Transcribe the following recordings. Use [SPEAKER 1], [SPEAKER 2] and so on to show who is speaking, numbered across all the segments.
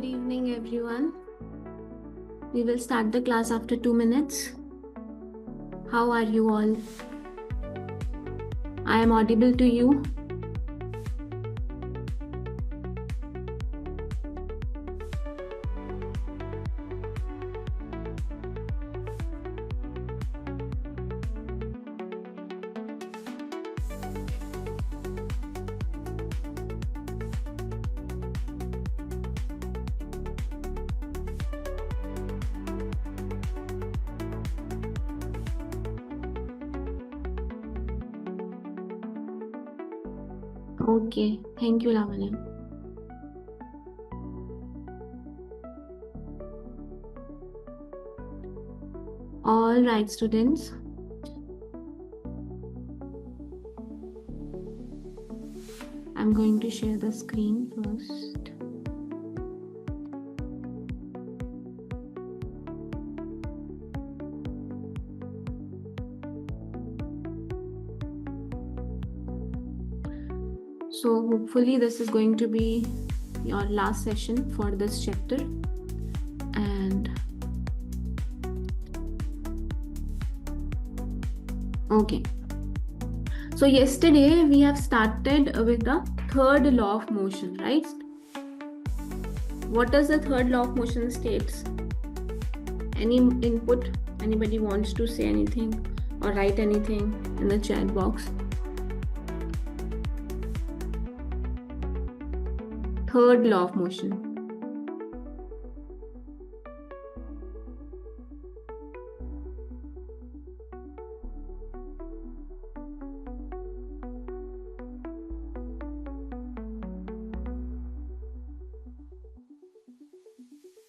[SPEAKER 1] evening, everyone. We will start the class after 2 minutes. How are you all? I am audible to you. Okay, thank you, Lavanya. All right, students. I'm going to share the screen first. So hopefully this is going to be your last session for this chapter. And okay. So yesterday we have started with the third law of motion, right? What does the third law of motion states? Any input? Anybody wants to say anything or write anything in the chat box? Third law of motion.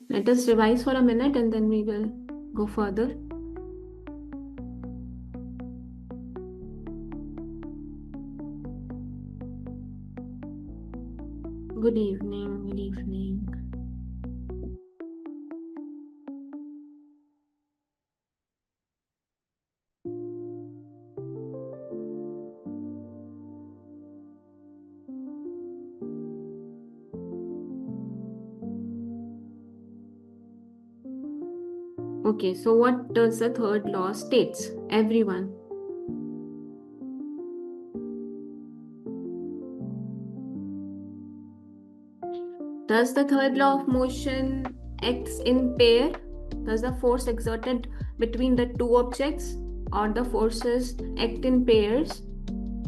[SPEAKER 1] Let us revise for a minute and then we will go further. Good evening, good evening. Okay, so what does the third law states? Everyone. Does the third law of motion acts in pair? Does the force exerted between the two objects or the forces act in pairs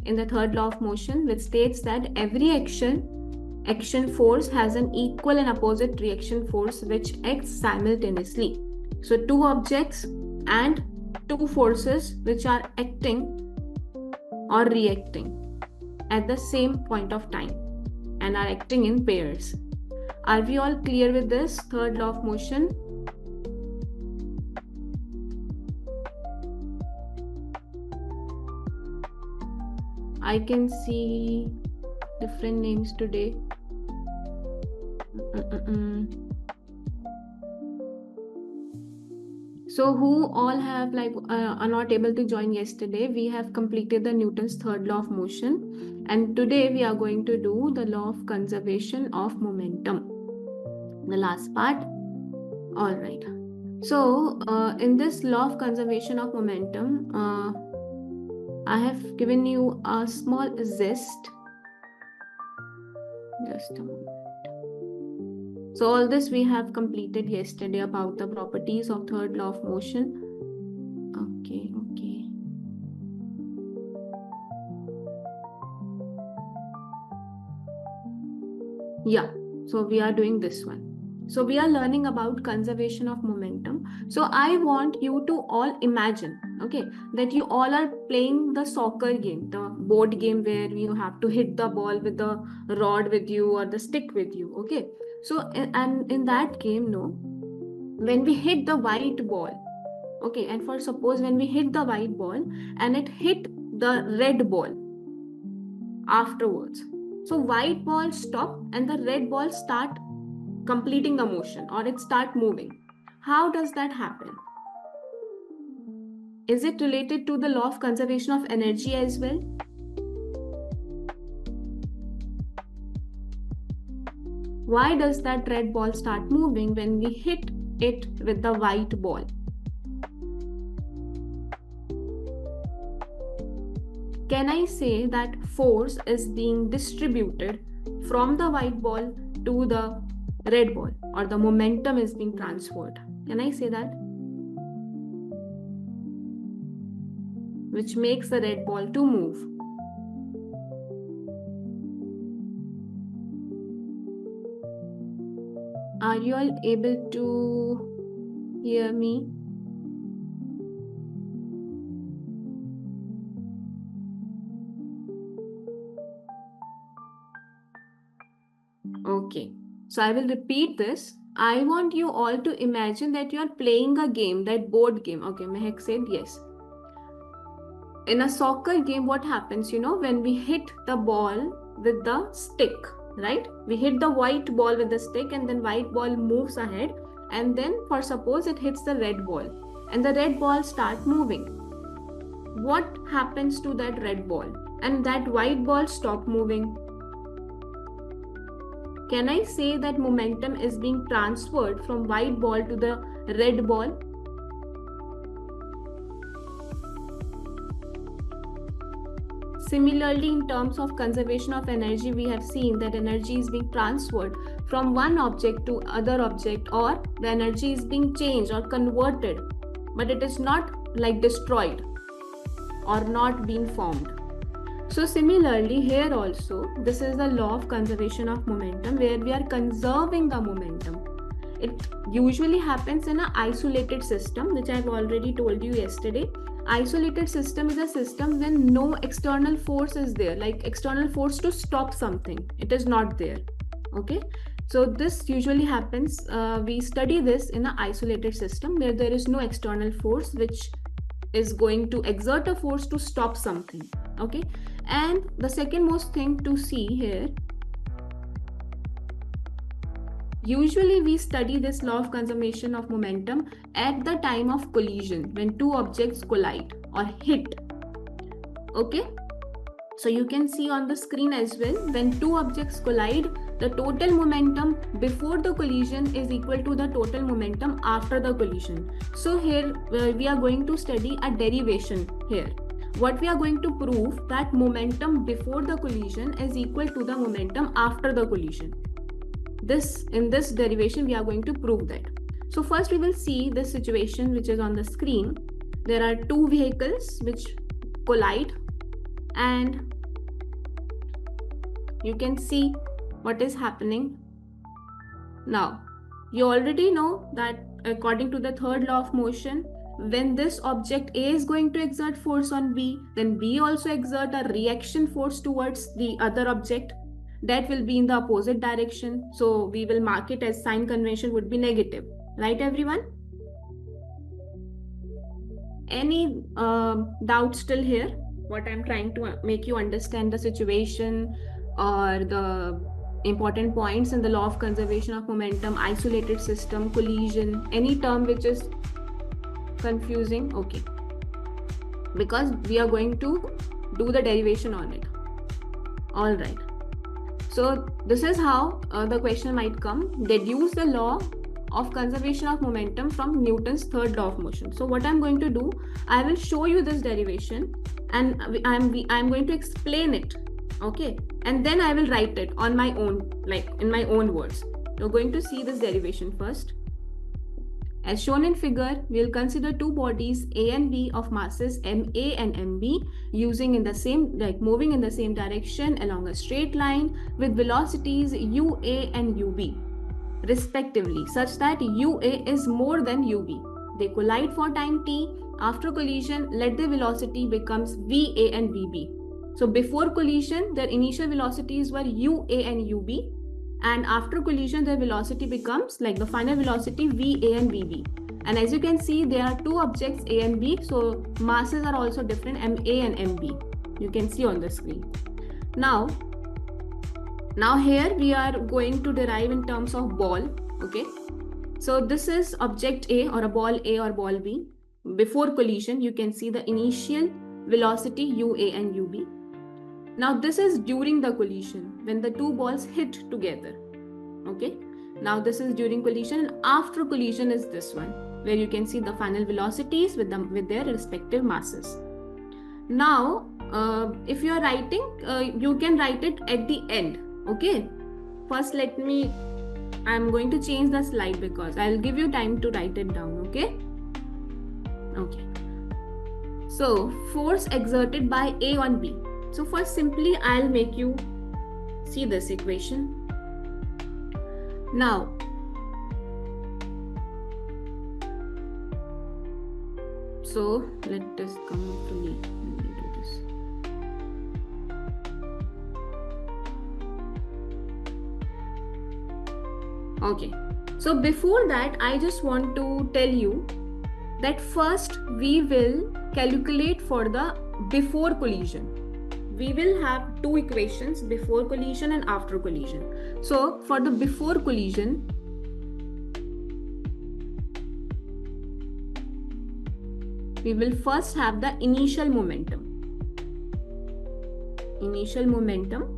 [SPEAKER 1] in the third law of motion, which states that every action force has an equal and opposite reaction force which acts simultaneously. So two objects and two forces which are acting or reacting at the same point of time and are acting in pairs. Are we all clear with this third law of motion? I can see different names today. So who all have are not able to join yesterday? We have completed the Newton's third law of motion, and today we are going to do the law of conservation of momentum, the last part. All right. So in this law of conservation of momentum, I have given you a small zest. Just a moment. So all this we have completed yesterday about the properties of third law of motion. Okay. Yeah, so we are doing this one. So we are learning about conservation of momentum. So I want you to all imagine, okay, that you all are playing the soccer game, the board game where you have to hit the ball with the rod with you or the stick with you, okay. So, and in that game, when we hit the white ball, okay, and for suppose when we hit the white ball and it hit the red ball afterwards, so white ball stop and the red ball start completing the motion or it start moving. How does that happen? Is it related to the law of conservation of energy as well? why does that red ball start moving when we hit it with the white ball? Can I say that force is being distributed from the white ball to the red ball, or the momentum is being transferred? Can I say that? Which makes the red ball to move. Are you all able to hear me? Okay, so I will repeat this. I want you all to imagine that you are playing a game, that board game. Okay, Mehak said yes. In a soccer game, what happens, when we hit the ball with the stick, right? We hit the white ball with the stick, and then white ball moves ahead, and then for suppose it hits the red ball, and the red ball start moving. What happens to that red ball? And that white ball stop moving. Can I say that momentum is being transferred from white ball to the red ball? Similarly, in terms of conservation of energy, we have seen that energy is being transferred from one object to other object, or the energy is being changed or converted, but it is not like destroyed or not being formed. So similarly, here also, this is the law of conservation of momentum, where we are conserving the momentum. It usually happens in an isolated system, which I've already told you yesterday. Isolated system is a system when no external force is there, like external force to stop something. It is not there. Okay. So this usually happens, we study this in an isolated system where there is no external force which is going to exert a force to stop something. Okay. And the second most thing to see here, usually we study this law of conservation of momentum at the time of collision, when two objects collide or hit. Okay, so you can see on the screen as well, when two objects collide, the total momentum before the collision is equal to the total momentum after the collision. So here we are going to study a derivation here. What we are going to prove, that momentum before the collision is equal to the momentum after the collision. In this derivation, we are going to prove that. So first we will see this situation which is on the screen. There are two vehicles which collide, and you can see what is happening. Now, you already know that according to the third law of motion, when this object A is going to exert force on B, then B also exert a reaction force towards the other object. That will be in the opposite direction. So we will mark it as sign convention would be negative. Right, everyone? Any doubt still here? What I'm trying to make you understand the situation or the important points in the law of conservation of momentum, isolated system, collision, any term which is confusing? Okay, because we are going to do the derivation on it. All right, so this is how the question might come. Deduce the law of conservation of momentum from Newton's third law of motion. So what I'm going to do, I will show you this derivation, and I'm going to explain it. Okay, and then I will write it on my own, like in my own words. You're going to see this derivation first. As shown in figure, we will consider two bodies A and B of masses MA and MB moving in the same direction along a straight line with velocities UA and UB respectively, such that UA is more than UB. They collide for time t. After collision, let the velocity becomes VA and VB. So before collision, their initial velocities were UA and UB, and after collision their velocity becomes, like the final velocity, VA and VB. And as you can see, there are two objects A and B, so masses are also different, MA and MB. You can see on the screen. Now here we are going to derive in terms of ball. Okay, so this is object A, or a ball A or ball B. Before collision, you can see the initial velocity UA and UB. Now this is during the collision, when the two balls hit together. Okay. Now this is during collision, and after collision is this one, where you can see the final velocities with their respective masses. Now, if you are writing, you can write it at the end. Okay. First, I'm going to change the slide because I'll give you time to write it down. Okay. Okay. So, force exerted by A on B. So first, simply I'll make you see this equation. Now, so let us come fully. Let me do this. Okay. So before that, I just want to tell you that first we will calculate for the before collision. We will have two equations, before collision and after collision. So for the before collision, we will first have the initial momentum. Initial momentum.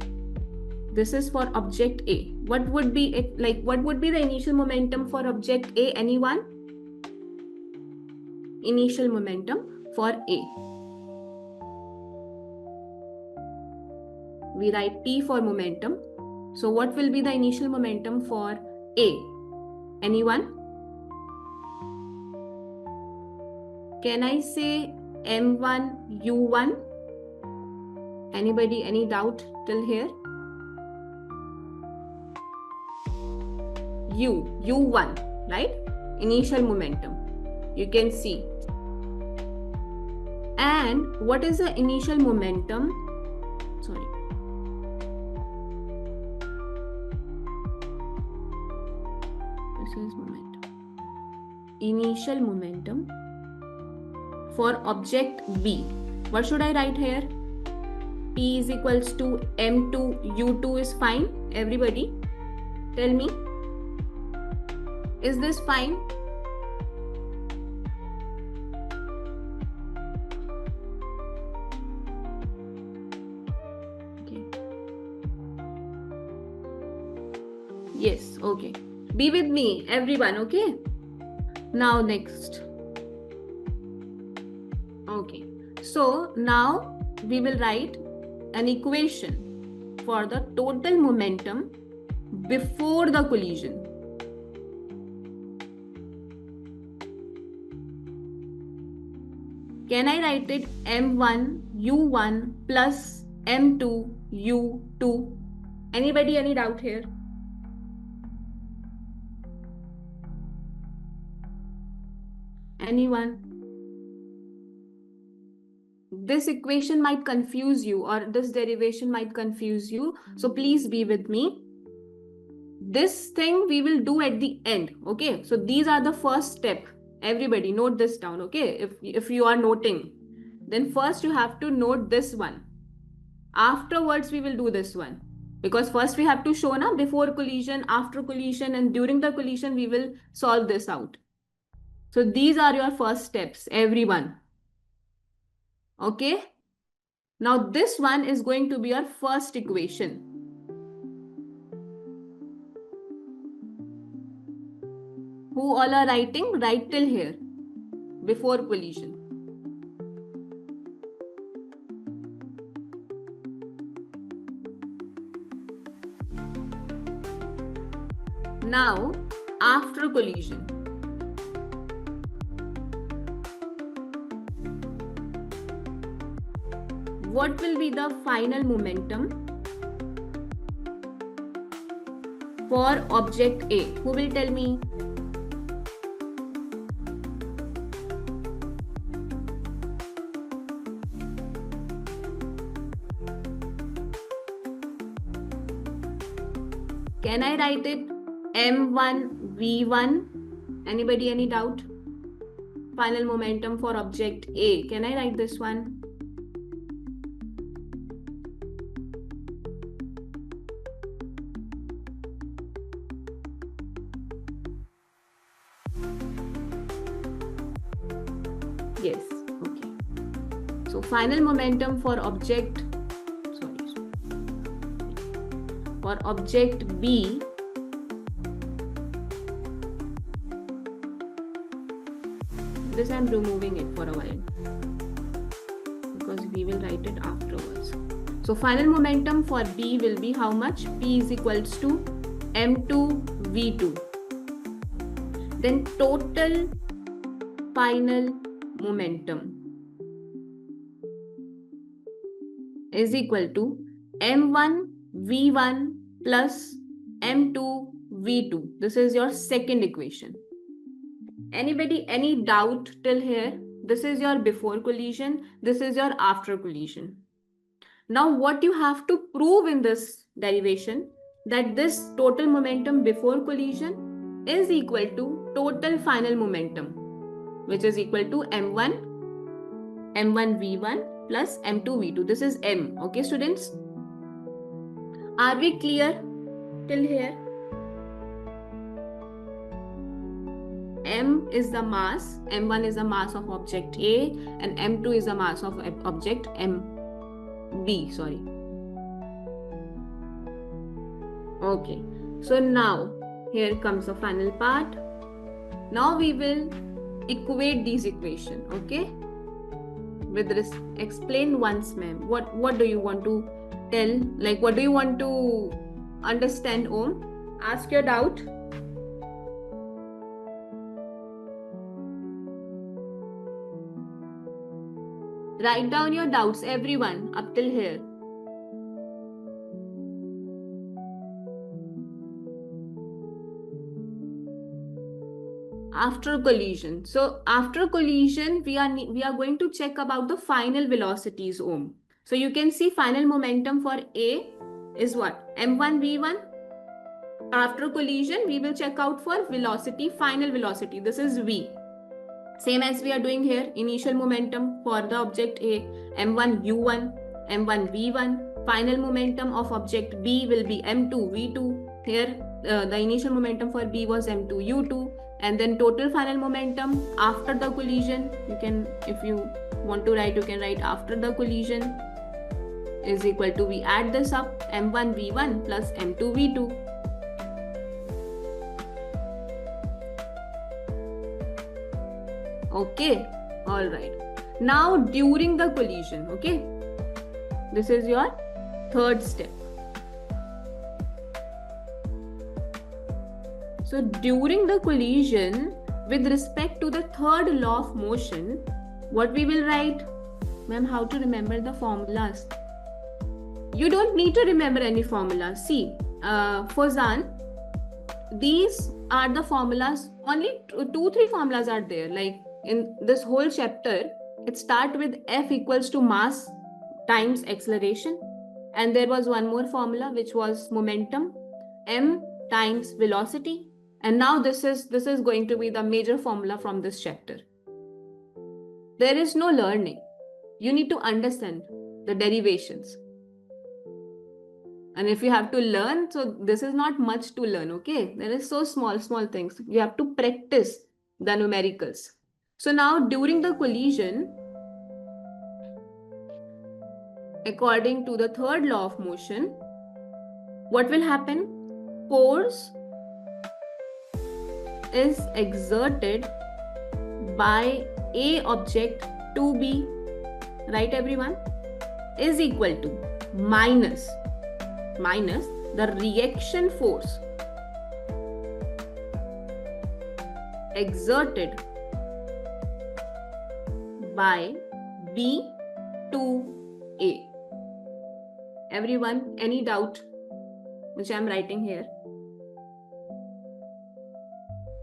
[SPEAKER 1] This is for object A. What would be it like? What would be the initial momentum for object A? Anyone? Initial momentum for A. We write P for momentum. So what will be the initial momentum for A? Anyone? Can I say M1 U1? Anybody, any doubt till here? U1, right? Initial momentum. You can see. And what is the initial momentum? Sorry. This is momentum. Initial momentum for object B. What should I write here? P is equals to M2, U2 is fine. Everybody, tell me. Is this fine? Okay. Yes, okay. Be with me, everyone, okay? Now next. Okay. So now we will write an equation for the total momentum before the collision. Can I write it M1 U1 plus M2 U2? Anybody, any doubt here? Anyone? This equation might confuse you, or this derivation might confuse you. So please be with me. This thing we will do at the end. Okay. So these are the first step. Everybody note this down. Okay. If you are noting, then first you have to note this one. Afterwards, we will do this one. Because first we have to show na before collision, after collision, and during the collision, we will solve this out. So these are your first steps, everyone. Okay. Now this one is going to be your first equation. Who all are writing? Write till here. Before collision. Now, after collision. What will be the final momentum for object A? Who will tell me? Can I write it M1 V1? Anybody, any doubt? Final momentum for object A. Can I write this one? Yes, okay. So final momentum for object, for object B This I'm removing it for a while because we will write it afterwards. So final momentum for B will be how much? P is equals to M2 V2. Then total final momentum is equal to M1 V1 plus M2 V2. This is your second equation. Anybody, any doubt till here? This is your before collision. This is your after collision. Now what you have to prove in this derivation, that this total momentum before collision is equal to total final momentum, which is equal to M1 V1 plus M2 V2. This is M. Okay, students? Are we clear till here? M is the mass, M1 is the mass of object A, and M2 is the mass of object B. Sorry. Okay, so now here comes the final part. Now we will equate these equations. Okay, with this, explain once, ma'am. What do you want to tell? Like, what do you want to understand, Om? Ask your doubt. Write down your doubts, everyone, up till here. After collision. So after collision, we are going to check about the final velocities, Om. So you can see final momentum for A is what? M1 V1. After collision, we will check out for velocity, final velocity. This is V. Same as we are doing here, initial momentum for the object A, M1 U1, M1 V1. Final momentum of object B will be M2 V2. Here, the initial momentum for B was M2 U2. And then total final momentum after the collision, you can, if you want to write, you can write after the collision is equal to, we add this up, M1 V1 plus M2 V2. Okay, all right. Now during the collision, okay, this is your third step. So during the collision, with respect to the third law of motion, what we will write? Ma'am, how to remember the formulas? You don't need to remember any formula. See, Fozan, these are the formulas. Only 2-3 formulas are there. Like in this whole chapter, it starts with F equals to mass times acceleration. And there was one more formula, which was momentum, M times velocity. And now this is going to be the major formula from this chapter. There is no learning. You need to understand the derivations. And if you have to learn, so this is not much to learn, okay? There is so small things. You have to practice the numericals. So now during the collision, according to the third law of motion, what will happen? Force is exerted by A object to B, right everyone, is equal to minus the reaction force exerted by B to A. Everyone, any doubt which I am writing here?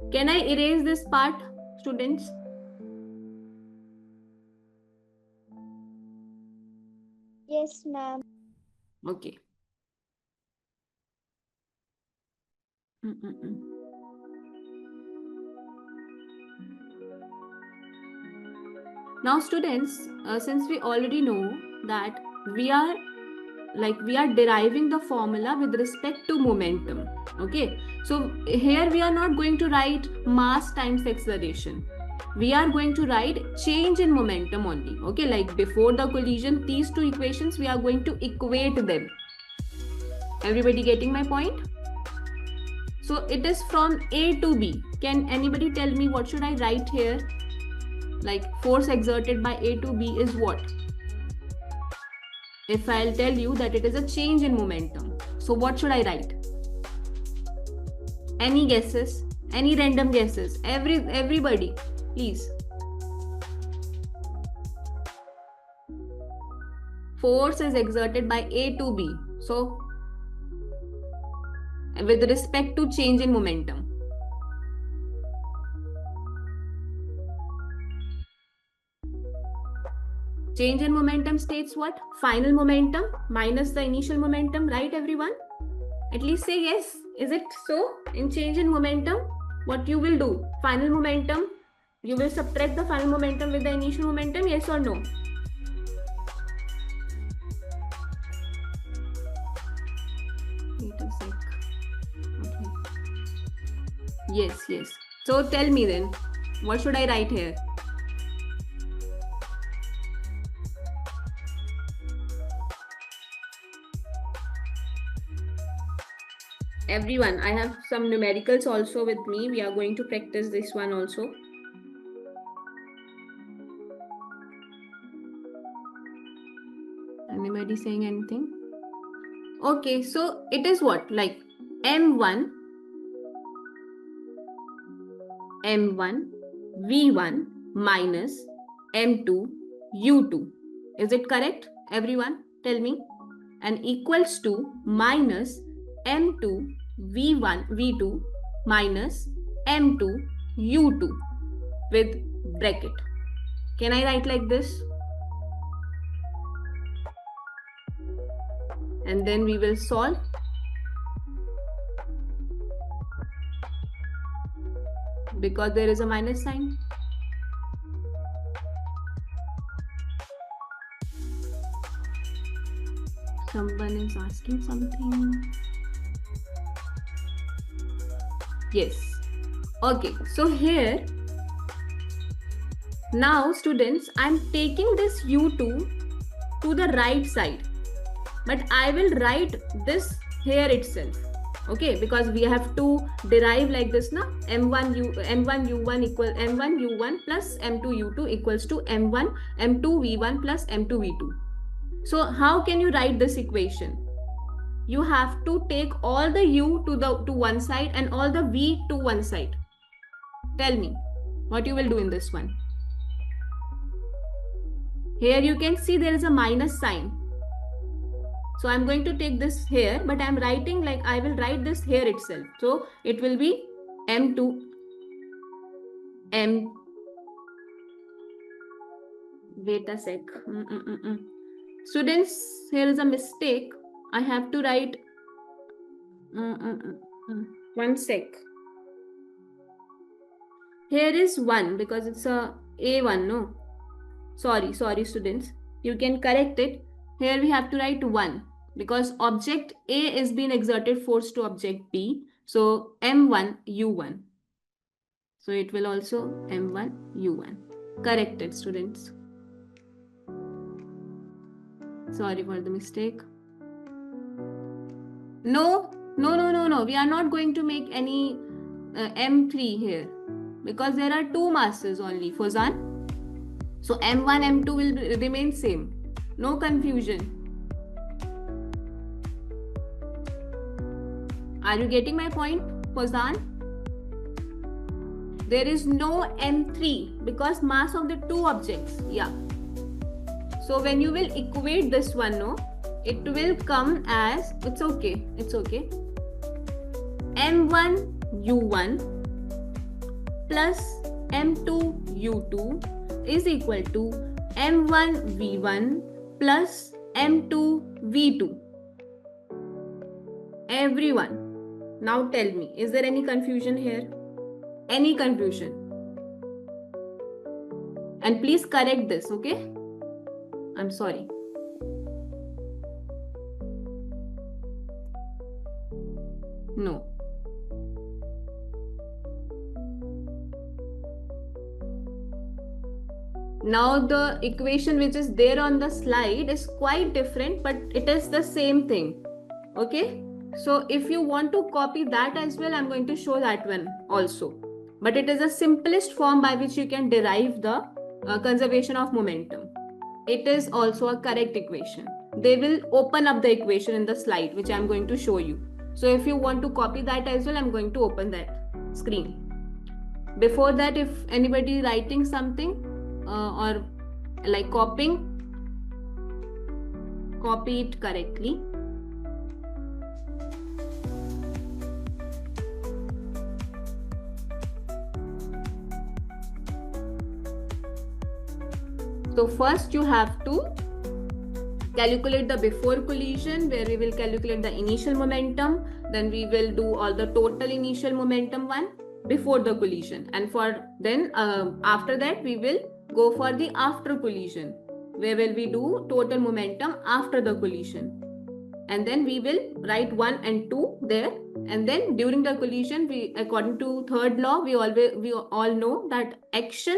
[SPEAKER 1] Can I erase this part, students?
[SPEAKER 2] Yes, ma'am.
[SPEAKER 1] Okay. Now, students, since we already know that we are deriving the formula with respect to momentum. Okay, so here we are not going to write mass times acceleration. We are going to write change in momentum only. Okay, like before the collision, these two equations, we are going to equate them. Everybody getting my point? So it is from A to B. Can anybody tell me what should I write here? Like force exerted by A to B is what? If I'll tell you that it is a change in momentum, so what should I write? Any guesses? Any random guesses? Everybody, please. Force is exerted by A to B. So, with respect to change in momentum. Change in momentum states what? Final momentum minus the initial momentum, right everyone? At least say yes. Is it so? In change in momentum, what you will do? Final momentum, you will subtract the final momentum with the initial momentum, yes or no? Wait a sec. Okay. Yes. So tell me then, what should I write here? Everyone, I have some numericals also with me. We are going to practice this one also. Anybody saying anything? Okay, so it is what? Like M1, V1 minus M2, U2. Is it correct? Everyone, tell me. And equals to minus M2, V2 minus M2, U2 with bracket. Can I write like this? And then we will solve. Because there is a minus sign. Someone is asking something. Yes. Okay, so here, now students, I'm taking this U2 to the right side. But I will write this here itself. Okay, because we have to derive like this now. M1U1 equal M1U1 plus M2U2 equals to M2V1 plus M2V2. So how can you write this equation? You have to take all the U to one side and all the V to one side. Tell me what you will do in this one. Here you can see there is a minus sign. So I'm going to take this here, but I'm writing like I will write this here itself. So it will be M2, wait a sec. Students, here is a mistake. I have to write, one sec. Here is 1 because it's a A1, no? Sorry students. You can correct it. Here we have to write 1 because object A is being exerted force to object B. So M1 U1. So it will also M1 U1. Corrected, students. Sorry for the mistake. No. We are not going to make any M3 here because there are two masses only, Fozan. So M1, M2 will remain same. No confusion. Are you getting my point, Fozan? There is no M3 because mass of the two objects. Yeah. So when you will equate this one, no, it will come as, it's okay. M1 U1 plus M2 U2 is equal to M1 V1 plus M2 V2. Everyone, now tell me, is there any confusion here? Any confusion? And please correct this, okay? I'm sorry. No. Now the equation which is there on the slide is quite different, but it is the same thing. Okay. So if you want to copy that as well, I'm going to show that one also. But it is the simplest form by which you can derive the conservation of momentum. It is also a correct equation. They will open up the equation in the slide, which I'm going to show you. So if you want to copy that as well, I'm going to open that screen. Before that, if anybody writing something or like copying, copy it correctly. So first you have to calculate the before collision, where we will calculate the initial momentum. Then we will do all the total initial momentum one before the collision, and for then after that we will go for the after collision, where will we do total momentum after the collision, and then we will write 1 and 2 there. And then during the collision, we, according to third law, we all know that action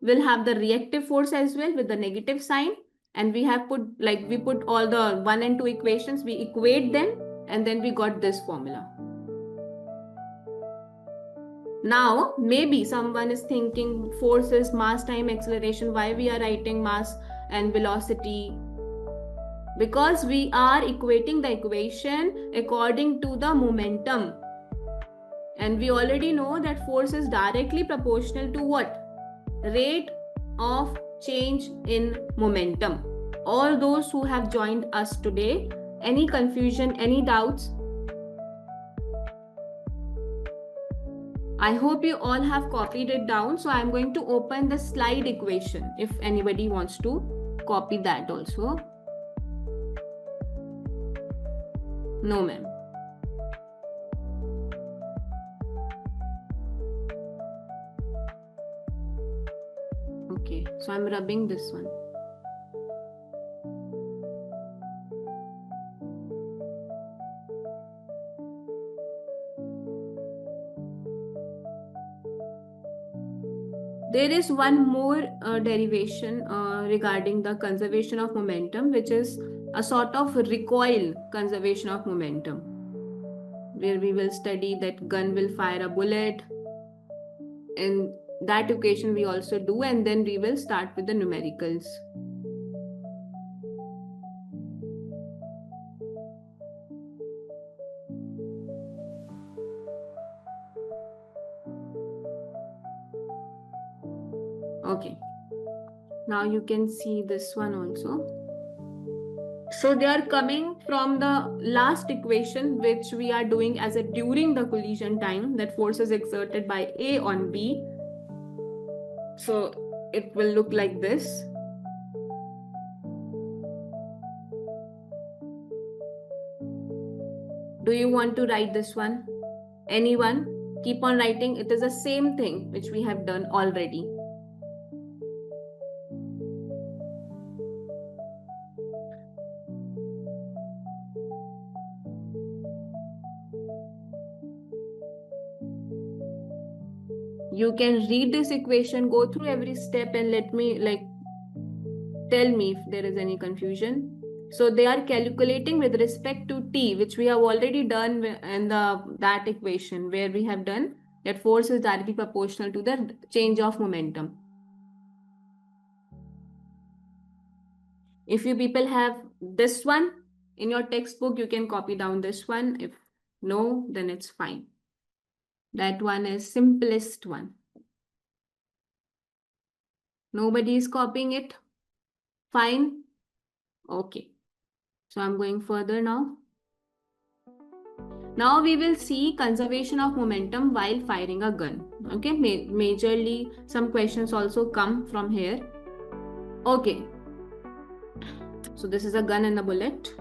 [SPEAKER 1] will have the reactive force as well with the negative sign, and we have put, like, we put all the 1 and 2 equations, we equate them, and then we got this formula. Now maybe someone is thinking force is mass time acceleration, why we are writing mass and velocity? Because we are equating the equation according to the momentum, and we already know that force is directly proportional to what? Rate of change in momentum. All those who have joined us today, any confusion, any doubts? I hope you all have copied it down. So I'm going to open the slide equation if anybody wants to copy that also. No, ma'am. Okay, so I'm rubbing this one. There is one more derivation regarding the conservation of momentum, which is a sort of recoil conservation of momentum, where we will study that gun will fire a bullet. In that equation we also do, and then we will start with the numericals. Okay, now you can see this one also. So they are coming from the last equation, which we are doing as a during the collision time, that force is exerted by A on B. So it will look like this. Do you want to write this one? Anyone? Keep on writing. It is the same thing which we have done already. You can read this equation, go through every step, and let me, like, tell me if there is any confusion. So they are calculating with respect to t, which we have already done in that equation, where we have done that force is directly proportional to the change of momentum. If you people have this one in your textbook, you can copy down this one. If no, then it's fine. That one is simplest one. Nobody is copying it? Fine. Okay. So I'm going further now. Now we will see conservation of momentum while firing a gun. Okay, majorly some questions also come from here. Okay. So this is a gun and a bullet.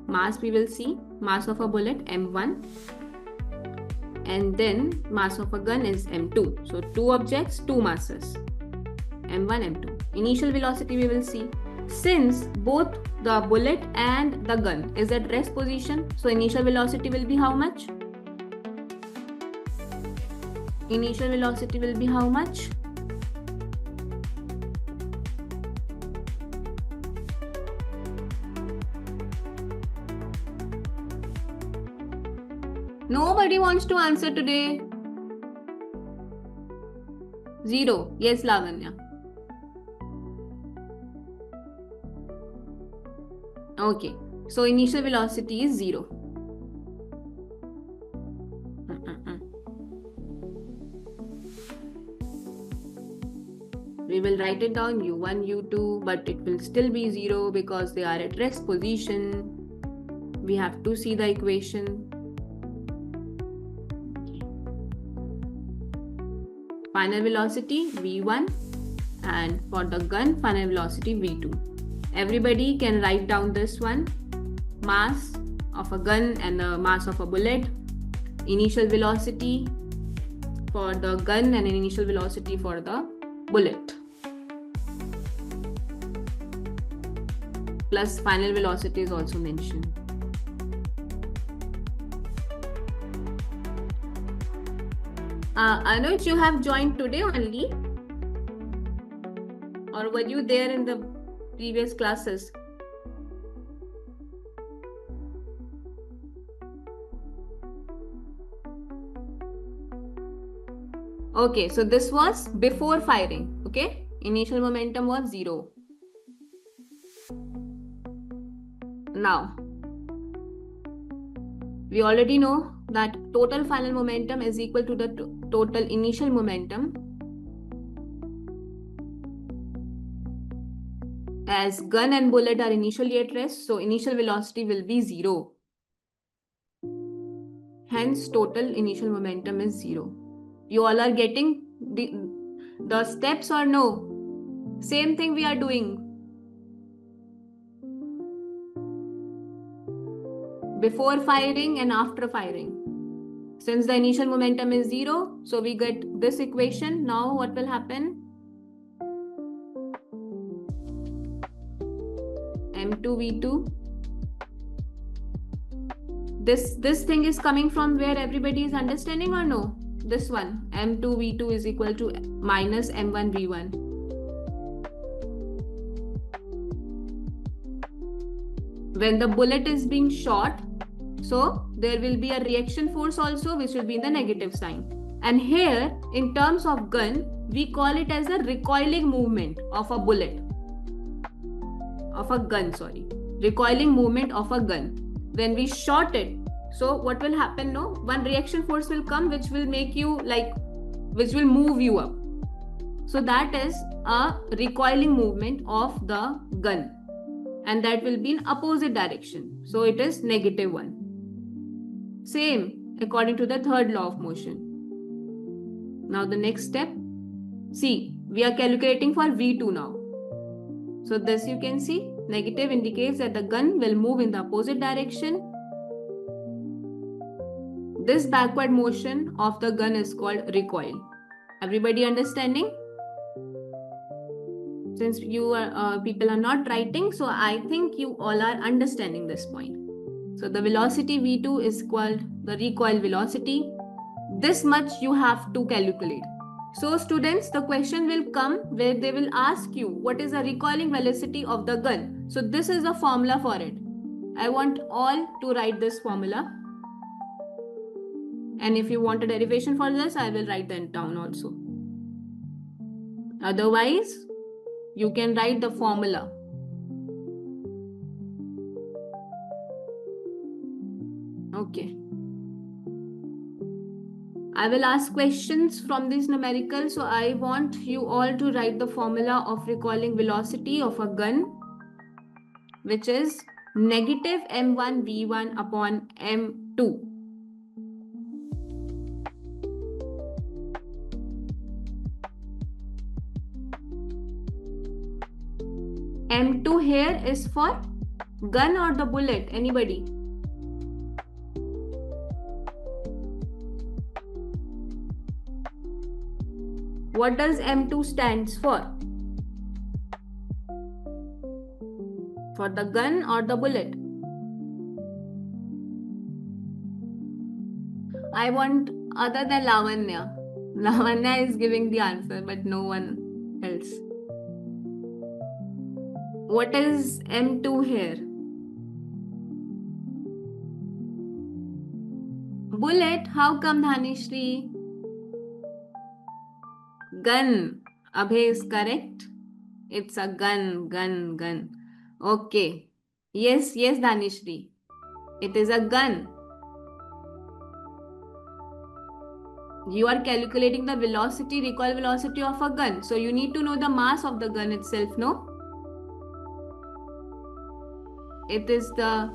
[SPEAKER 1] Mass we will see. Mass of a bullet m1. And then mass of a gun is m2. So two objects, two masses. m1, m2. Initial velocity we will see. Since both the bullet and the gun is at rest position, so initial velocity will be how much? Initial velocity will be how much? Nobody wants to answer today. 0. Yes, Lavanya. Okay, so initial velocity is 0. We will write it down u1, u2, but it will still be 0 because they are at rest position. We have to see the equation. Final velocity v1, and for the gun, final velocity v2. Everybody can write down this one. Mass of a gun and the mass of a bullet. Initial velocity for the gun and an initial velocity for the bullet. Plus final velocity is also mentioned. Anuj, you have joined today only? Or were you there in the previous classes? Okay, so this was before firing, okay? Initial momentum was 0. Now, we already know that total final momentum is equal to the total initial momentum, as gun and bullet are initially at rest, so initial velocity will be 0. Hence, total initial momentum is 0. You all are getting the steps or no? Same thing we are doing. Before firing and after firing. Since the initial momentum is 0, so we get this equation. Now what will happen? M2 V2. This thing is coming from where everybody is understanding or no? This one, M2 V2 is equal to minus M1 V1. When the bullet is being shot, so there will be a reaction force also, which will be in the negative sign. And here, in terms of gun, we call it as a recoiling movement of a bullet. Of a gun, sorry. Recoiling movement of a gun. When we shot it, so what will happen? No, one reaction force will come which will make you which will move you up. So that is a recoiling movement of the gun, and that will be in opposite direction. So it is -1. Same according to the third law of motion. Now the next step, see, we are calculating for V2 now. So this you can see, negative indicates that the gun will move in the opposite direction. This backward motion of the gun is called recoil. Everybody understanding? Since you are people are not writing, so I think you all are understanding this point. So the velocity V2 is called the recoil velocity. This much you have to calculate. So students, the question will come where they will ask you what is the recoiling velocity of the gun. So this is the formula for it. I want all to write this formula. And if you want a derivation for this, I will write that down also. Otherwise, you can write the formula. Okay. I will ask questions from this numerical. So I want you all to write the formula of recoiling velocity of a gun, which is negative M1 V1 upon M2. M2 here is for gun or the bullet? Anybody? What does M2 stands for? For the gun or the bullet? I want other than Lavanya. Lavanya is giving the answer, but no one else. What is M2 here? Bullet. How come, Dhanishri? Gun. Abhay is correct. It's a gun. Okay. Yes, yes, Danishri. It is a gun. You are calculating the velocity, recoil velocity of a gun. So you need to know the mass of the gun itself, no? It is the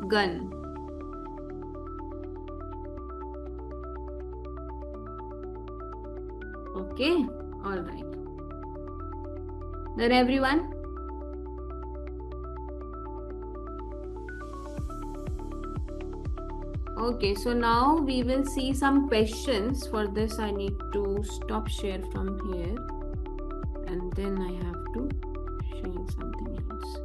[SPEAKER 1] gun. Okay, all right. Then everyone? Okay, so now we will see some questions. For this, I need to stop share from here. And then I have to share something else.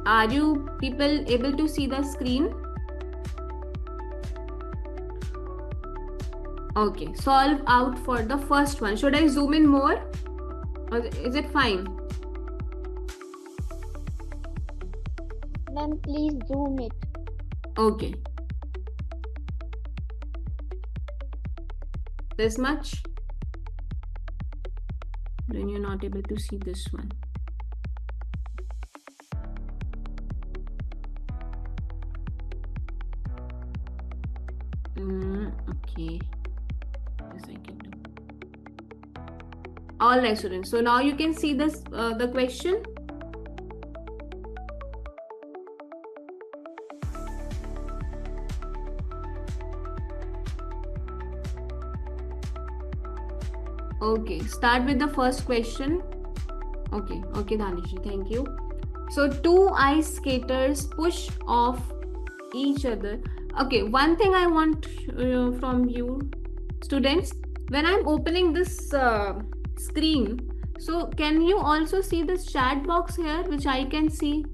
[SPEAKER 1] Are you people able to see the screen? Okay, solve out for the first one. Should I zoom in more? Or is it fine?
[SPEAKER 2] Ma'am, please zoom it.
[SPEAKER 1] Okay. This much? Then you're not able to see this one. Okay. Yes, I can do. All right, students. So now you can see this the question. Okay, start with the first question. Okay, Dhanishri, thank you. So two ice skaters push off each other. Okay, one thing I want from you, students, when I'm opening this screen, so can you also see this chat box here, which I can see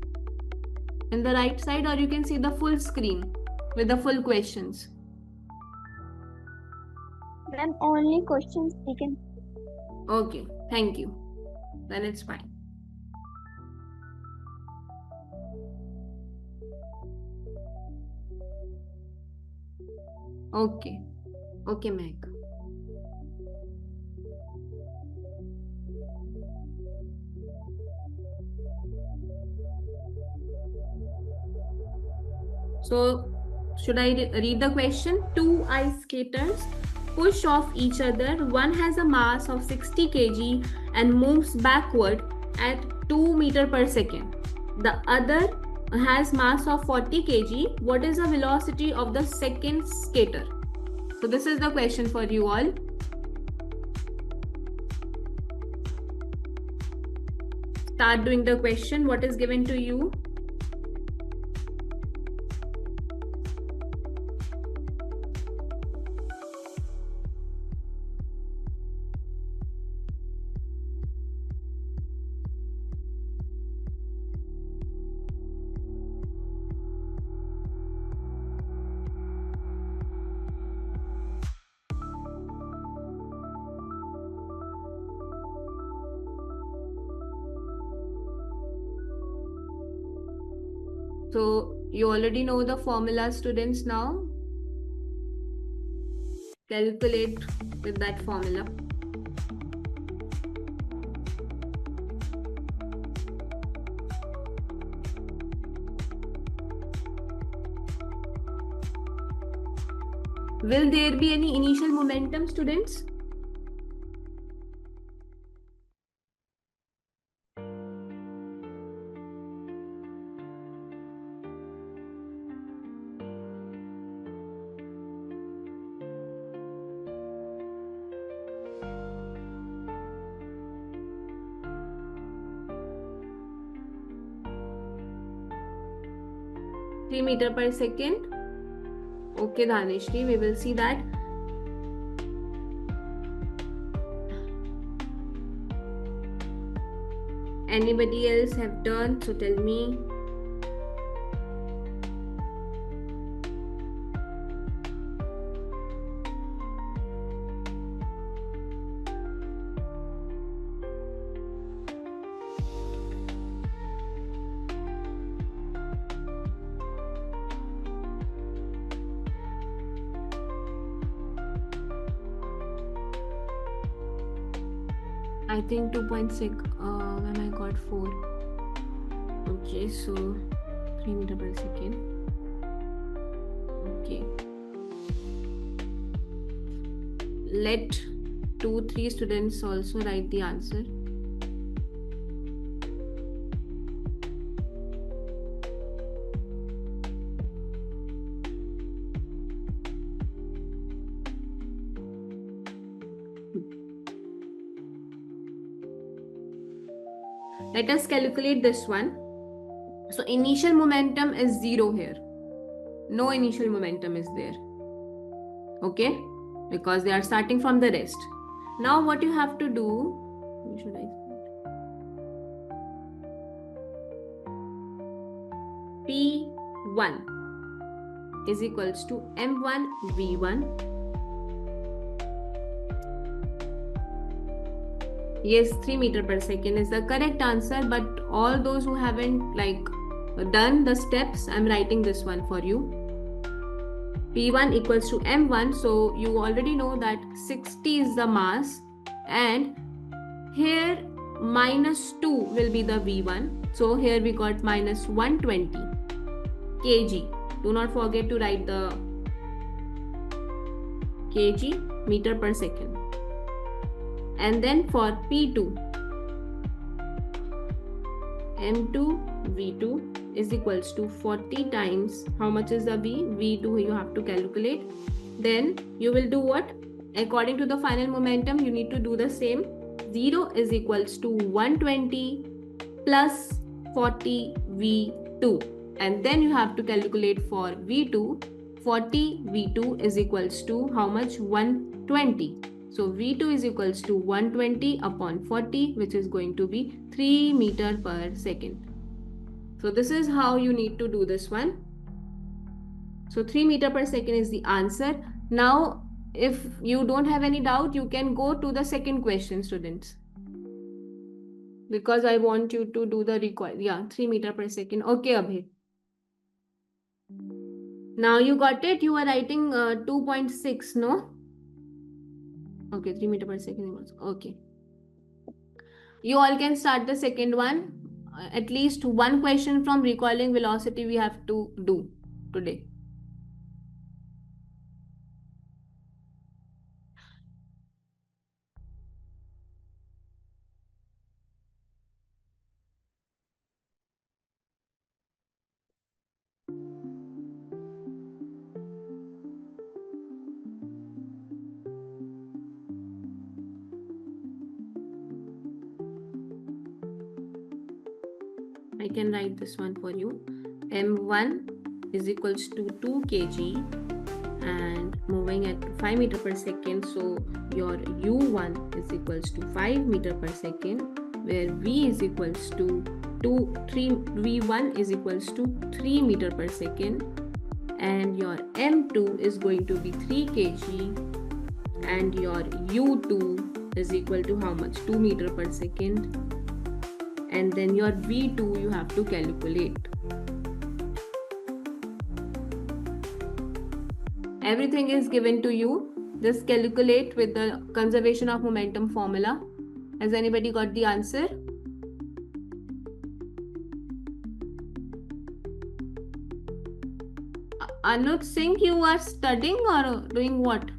[SPEAKER 1] in the right side, or you can see the full screen with the full questions?
[SPEAKER 2] Ma'am, only questions we can.
[SPEAKER 1] Okay, thank you. Then it's fine. Okay. Okay, Meg. So, should I read the question? Two ice skaters push off each other. One has a mass of 60 kg and moves backward at 2 meter per second. The other has mass of 40 kg. What is the velocity of the second skater? So this is the question for you all. Start doing the question. What is given to you? So you already know the formula, students, now. Calculate with that formula. Will there be any initial momentum, students? Meter per second. Okay, Dhanishri, we will see that. Anybody else have done? So tell me. I think 2.6 when I got 4. Okay, so 3 meter per second. Okay. Let 2-3 students also write the answer. Let us calculate this one. So initial momentum is 0 here. No initial momentum is there. Okay? Because they are starting from the rest. Now what you have to do, P1 is equals to M1 V1. Yes, 3 meter per second is the correct answer, but all those who haven't done the steps, I'm writing this one for you. P1 equals to M1, so you already know that 60 is the mass, and here minus 2 will be the V1. So here we got minus 120 kg. Do not forget to write the kg, meter per second. And then for P2, M2 V2 is equals to 40 times, how much is the V? V2 you have to calculate. Then you will do what? According to the final momentum, you need to do the same. 0 is equals to 120 plus 40 V2. And then you have to calculate for V2. 40 V2 is equals to how much? 120. So V2 is equals to 120 upon 40, which is going to be 3 meter per second. So this is how you need to do this one. So 3 meter per second is the answer. Now, if you don't have any doubt, you can go to the second question, students. Because I want you to do the 3 meter per second. Okay, Abhay. Now you got it. You are writing 2.6, no? Okay, 3 meter per second. Okay. You all can start the second one. At least one question from recoiling velocity we have to do today. I can write this one for you. M1 is equals to 2 kg and moving at 5 meter per second. So your U1 is equals to 5 meter per second, where V is equals to 3 V1 is equals to 3 meter per second, and your M2 is going to be 3 kg, and your U2 is equal to how much? 2 meter per second. And then your V2 you have to calculate. Everything is given to you. Just calculate with the conservation of momentum formula. Has anybody got the answer? Anuj Singh, you are studying or doing what?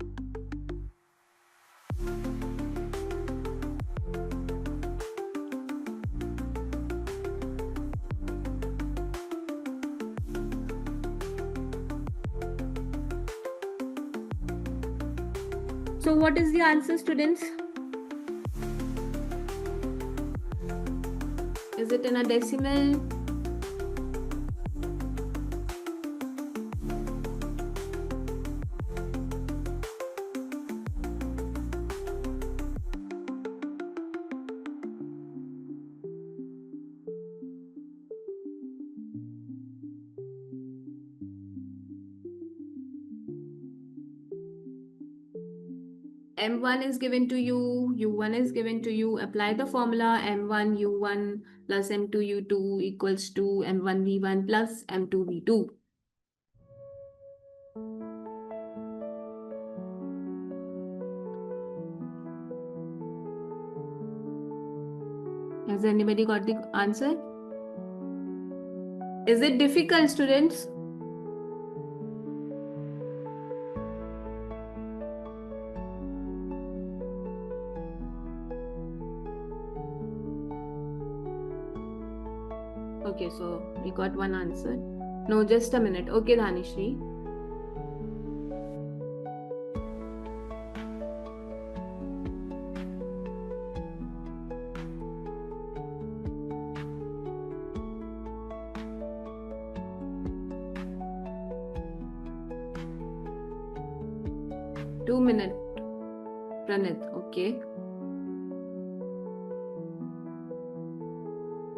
[SPEAKER 1] So what is the answer, students? Is it in a decimal? M1 is given to you, U1 is given to you. Apply the formula M1 U1 plus M2 U2 equals to M1 V1 plus M2 V2. Has anybody got the answer? Is it difficult, students? Okay, so we got one answer. No, just a minute. Okay, Dhanishri. Two minutes, Pranit. Okay.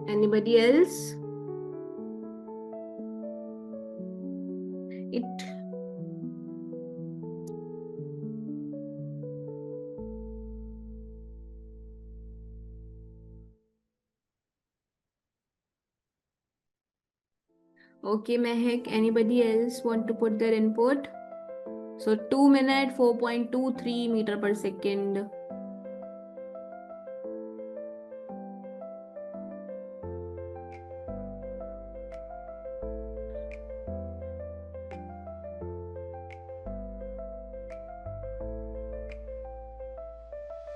[SPEAKER 1] Anybody else? Okay, Mehak, anybody else want to put their input? So 2 minutes, 4.23 meter per second.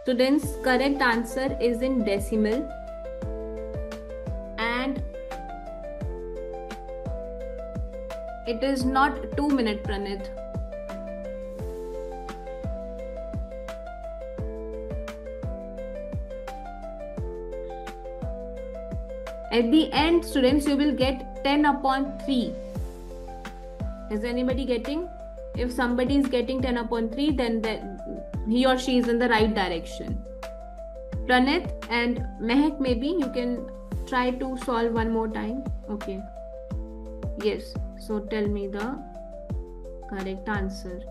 [SPEAKER 1] Students, correct answer is in decimal. And it is not 2 minutes, Pranit. At the end, students, you will get 10 upon 3. Is anybody getting? If somebody is getting 10 upon 3, then he or she is in the right direction. Pranit and Mehak, maybe you can try to solve one more time. Okay. Yes. So tell me the correct answer.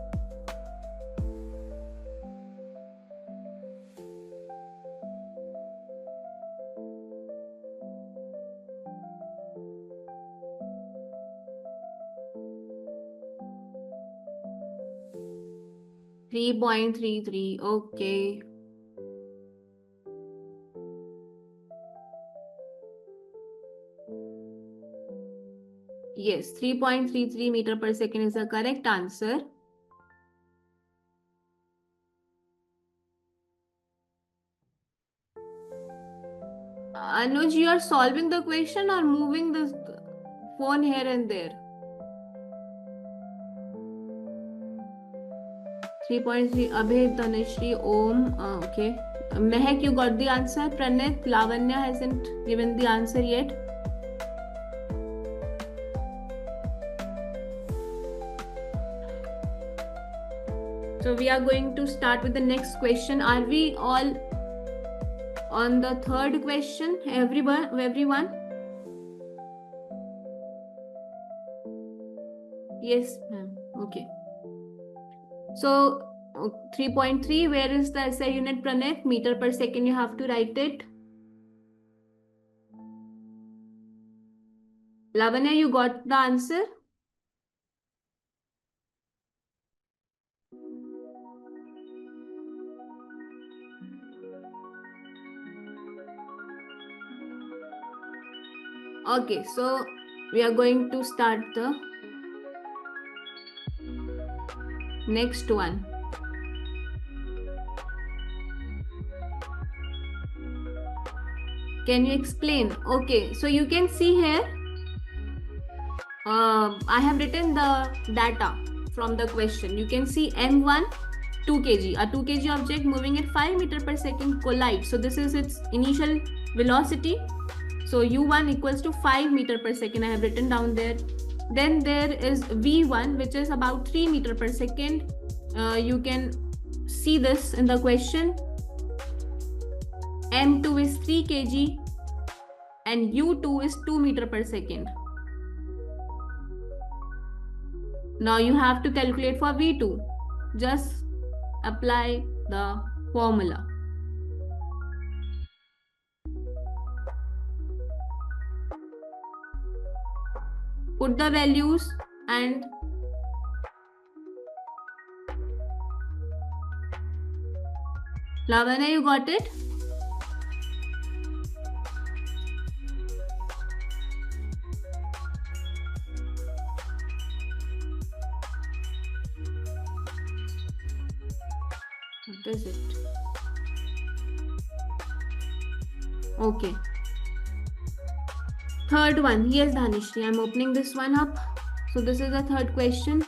[SPEAKER 1] .33. Okay. Yes, 3.33 meter per second is the correct answer. Anuj, you are solving the question or moving the phone here and there? 3.3. Abhay, Tanishri, Om. Okay. Mehak, you got the answer. Pranit, Lavanya hasn't given the answer yet. So we are going to start with the next question. Are we all on the third question? Everyone? Yes, ma'am. Okay. So 3.3, where is the SI unit, Pranit? Meter per second, you have to write it. Lavanya, you got the answer? Okay, so we are going to start the next one. Can you explain? Okay, so you can see here, I have written the data from the question. You can see M1, 2 kg. A 2 kg object moving at 5 meter per second collides. So this is its initial velocity. So U1 equals to 5 meter per second. I have written down there. Then there is V1, which is about 3 meter per second. You can see this in the question. M2 is 3 kg and U2 is 2 meter per second. Now you have to calculate for V2. Just apply the formula. Put the values and Lavanya, you got it? What is it? Okay. Third one. Yes, Dhanishri, I'm opening this one up. So this is the third question.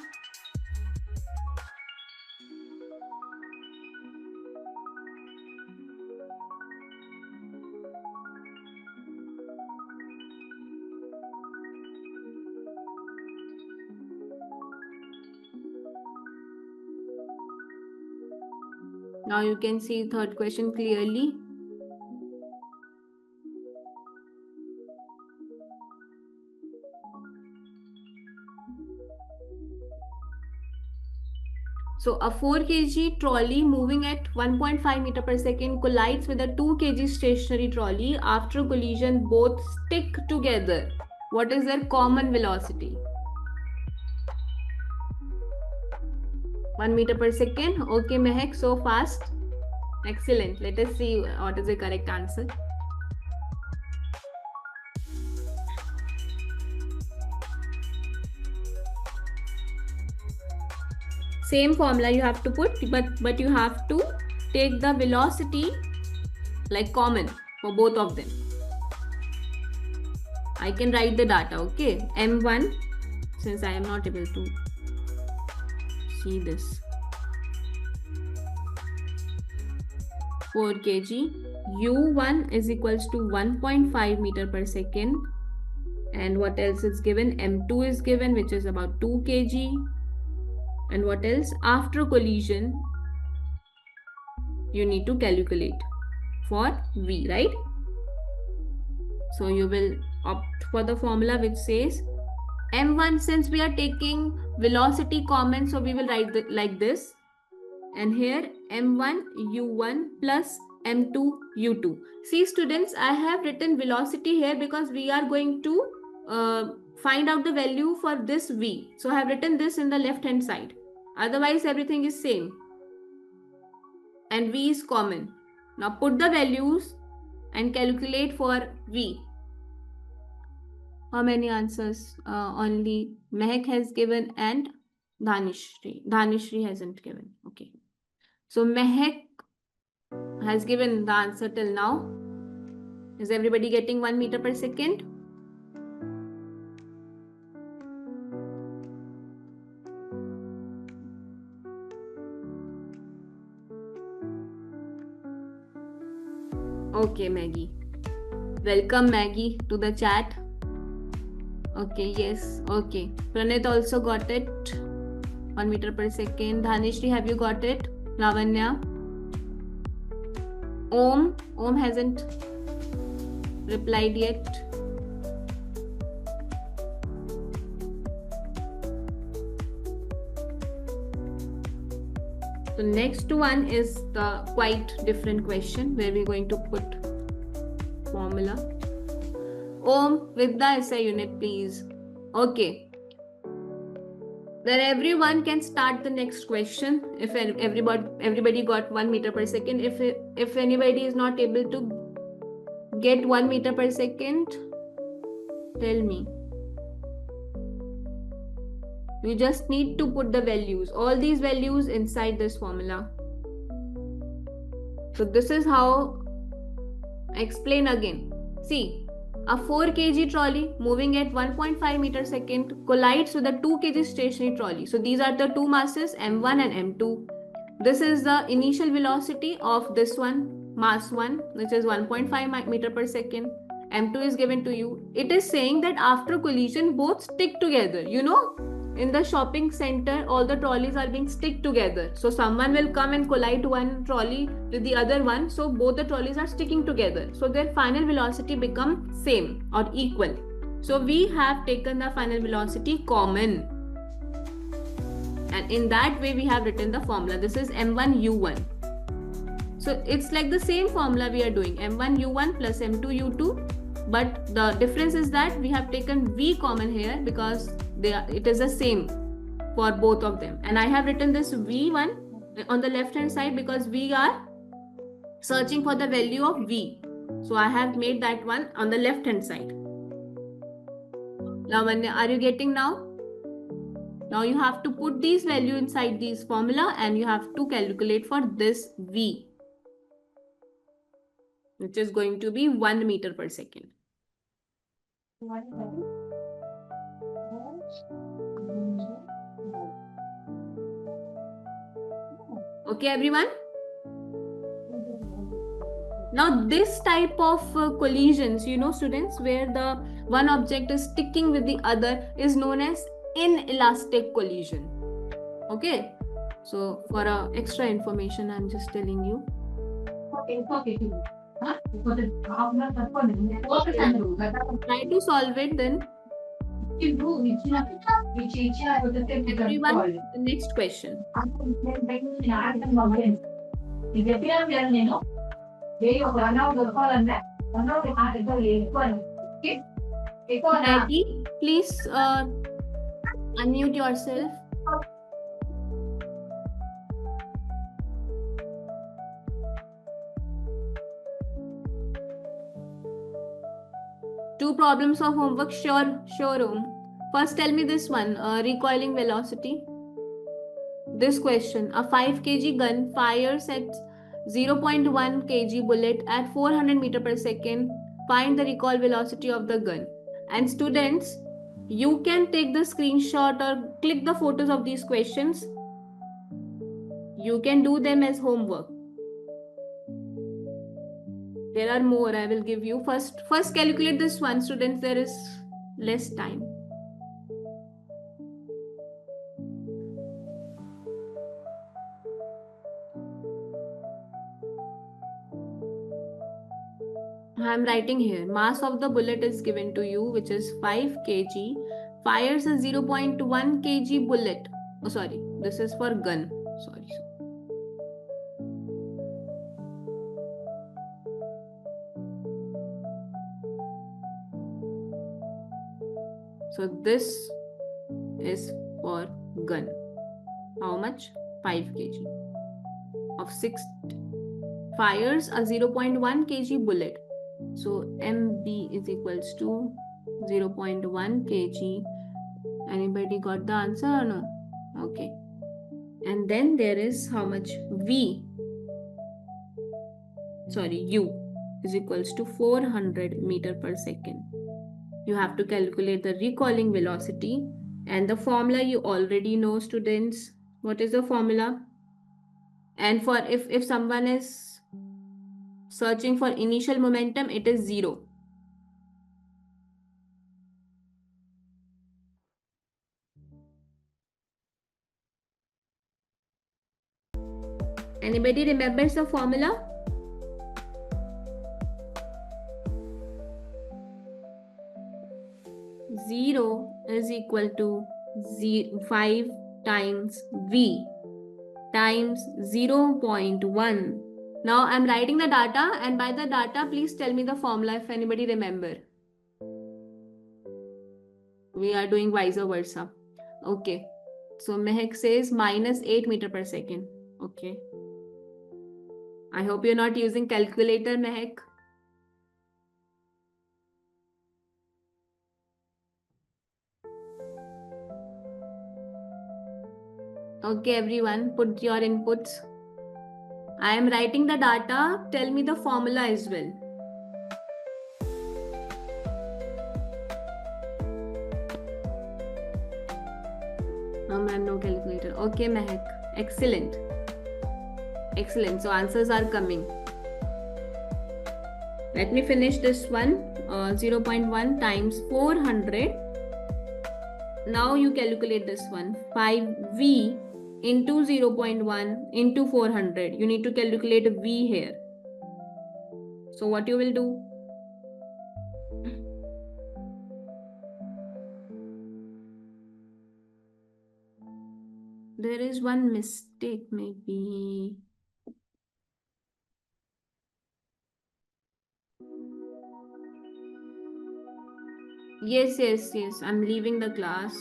[SPEAKER 1] Now you can see third question clearly. So a 4 kg trolley moving at 1.5 meter per second collides with a 2 kg stationary trolley. After collision, both stick together. What is their common velocity? 1 meter per second. Okay, Mehak, so fast. Excellent. Let us see what is the correct answer. Same formula you have to put, but you have to take the velocity like common for both of them. I can write the data, okay? M1, since I am not able to see this. 4 kg. U1 is equals to 1.5 meter per second. And what else is given? M2 is given, which is about 2 kg. And what else? After collision, you need to calculate for V, right? So you will opt for the formula which says M1, since we are taking velocity common, so we will write it like this. And here M1 U1 plus M2 U2. See students, I have written velocity here because we are going to find out the value for this V. So I have written this in the left hand side. Otherwise everything is same. And V is common. Now put the values and calculate for V. How many answers? Only Mehak has given and Dhanishri. Dhanishri hasn't given. Okay. So Mehak has given the answer till now. Is everybody getting 1 meter per second? Okay, Maggie. Welcome, Maggie, to the chat. Okay, yes. Okay. Pranit also got it. 1 meter per second. Dhanishri, have you got it? Lavanya? Om hasn't replied yet. So next one is the quite different question where we're going to put formula. Om, with the SI unit, please. Okay. Then everyone can start the next question. If everybody got 1 meter per second. If anybody is not able to get 1 meter per second, tell me. You just need to put the values, all these values inside this formula. So this is how I explain again. See, a 4 kg trolley moving at 1.5 meter second collides with a 2 kg stationary trolley. So these are the two masses, M1 and M2. This is the initial velocity of this one, mass 1, which is 1.5 meter per second. M2 is given to you. It is saying that after collision, both stick together. You know, in the shopping center, all the trolleys are being stick together. So someone will come and collide one trolley with the other one. So both the trolleys are sticking together. So their final velocity become same or equal. So we have taken the final velocity common. And in that way, we have written the formula. This is M1 U1. So it's like the same formula we are doing. M1 U1 plus M2 U2. But the difference is that we have taken V common here because it is the same for both of them. And I have written this V1 on the left hand side because we are searching for the value of V. So I have made that one on the left hand side. Lavanya, are you getting now? Now you have to put these value inside these formula and you have to calculate for this V, which is going to be 1 meter per second. Okay, everyone? Now this type of collisions, you know, students, where the one object is sticking with the other is known as inelastic collision. Okay, so for extra information, I'm just telling you. Try to solve it then. Everyone, the next question. Ready? Please unmute yourself. Two problems of homework, sure. First, tell me this one, recoiling velocity. This question, a 5 kg gun fires at 0.1 kg bullet at 400 meter per second. Find the recoil velocity of the gun. And students, you can take the screenshot or click the photos of these questions. You can do them as homework. There are more I will give you. First calculate this one, students. There is less time. I am writing here. Mass of the bullet is given to you, which is 5 kg. Fires a 0.1 kg bullet. Oh, sorry. This is for gun. Sorry. So this is for gun. How much? 5 kg. Of 6 fires a 0.1 kg bullet. So MB is equals to 0.1 kg. Anybody got the answer or no? Okay. And then there is how much? U is equals to 400 meter per second. You have to calculate the recoiling velocity, and the formula you already know, students. What is the formula? And for if someone is searching for initial momentum, it is 0. Anybody remembers the formula? Zero is equal to 5 times V times 0.1. Now I'm writing the data, and by the data, please tell me the formula if anybody remember. We are doing vice versa. Okay. So Mehak says minus 8 meter per second. Okay. I hope you're not using calculator, Mehak. Okay, everyone, put your inputs. I am writing the data. Tell me the formula as well. No, man, no calculator. Okay, Mehak. Excellent. Excellent. So answers are coming. Let me finish this one. 0.1 times 400. Now you calculate this one. 5V into 0.1 into 400. You need to calculate V here. So what you will do? There is one mistake maybe. Yes. I'm leaving the class.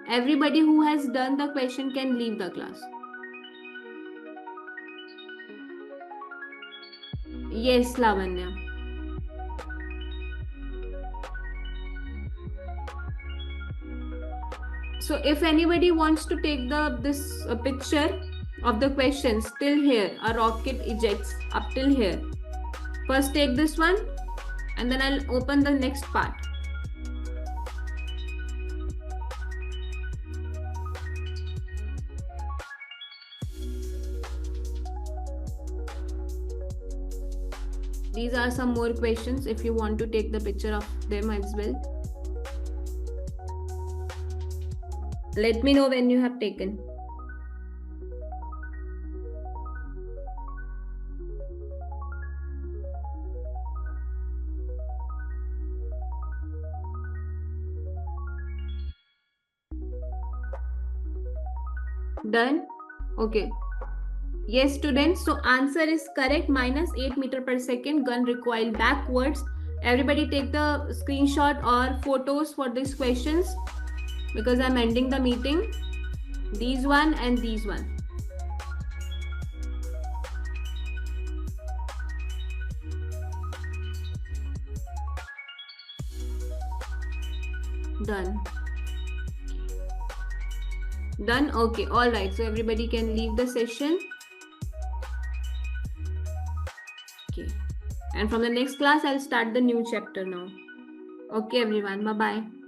[SPEAKER 1] Everybody who has done the question can leave the class. Yes, Lavanya. So if anybody wants to take this picture of the questions till here, a rocket ejects up till here. First take this one and then I'll open the next part. These are some more questions if you want to take the picture of them as well. Let me know when you have taken. Done? Okay. Yes, students. So answer is correct. -8 meter per second. Gun recoiled backwards. Everybody take the screenshot or photos for these questions because I'm ending the meeting. These one and these one. Done. Done? Okay. All right. So everybody can leave the session. Okay. And from the next class, I'll start the new chapter now. Okay, everyone. Bye-bye.